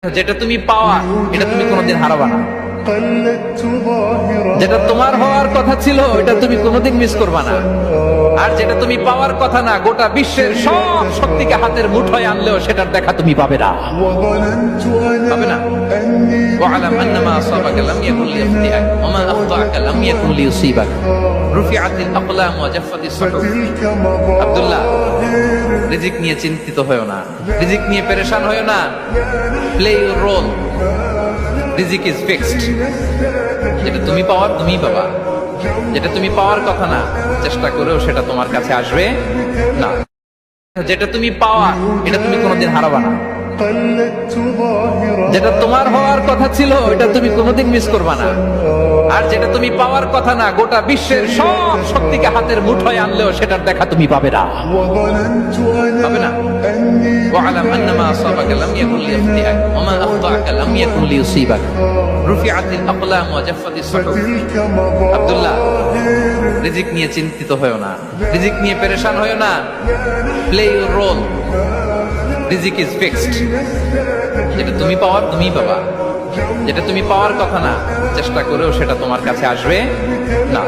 যেটা তুমি পাওয়া এটা তুমি কোনোদিন হারাবা না। যেটা তোমার হওয়ার কথা ছিল এটা তুমি কোনোদিন মিস করবা না। আর যেটা তুমি পাওয়ার কথা না, গোটা বিশ্বের সব শক্তিকে হাতের মুঠোয় আনলেও সেটার দেখা তুমি পাবে না, পাবে না। ওয়ালাম আন্নামা আসাবাকা লাম ইয়াকুন লিয়াখতিআক ওয়া মা আখতাআকা লাম ইয়াকুন লিয়ুসিবাক রুফিআতিল আকলাম ওয়া জাফফাতিস সুহুফ। আব্দুল্লাহ, রিজিক নিয়ে চিন্তিত হয়ো না, রিজিক নিয়ে পেরেশান হয়ো না। প্লে ইউর রোল, রিজিক ইজ ফিক্সড। যেটা তুমি পাওয়ার তুমিই পাবা, যেটা তুমি পাওয়ার কথা না চেষ্টা করেও সেটা তোমার কাছে আসবে না। যেটা তুমি পাওয়া এটা তুমি কোনোদিন হারাবা না। যেটা তোমার হওয়ার কথা ছিল এটা তুমি কোনোদিন মিস করবা না। আর যেটা তুমি পাওয়ার কথা না, গোটা বিশ্বের সব শক্তিকে হাতের মুঠোয় আনলেও সেটার দেখা তুমি পাবে না, পাবে না। ওয়ালাম আন্নামা আসাবাকা লাম ইয়াকুন লিয়াখতিআক ওয়া মা আখতাআকা লাম ইয়াকুন লিয়ুসিবাক রুফিআতিল আকলাম ওয়া জাফফাতিস সুহুফ। আব্দুল্লাহ, রিজিক নিয়ে চিন্তিত হয়ো না, রিজিক নিয়ে পেরেশান হয়ো না। প্লে ইউর রোল, রিজিক ইজ ফিক্সড। যেটা তুমি পাওয়ার তুমিই পাবা, যেটা তুমি পাওয়ার কথা না চেষ্টা করেও সেটা তোমার কাছে আসবে না।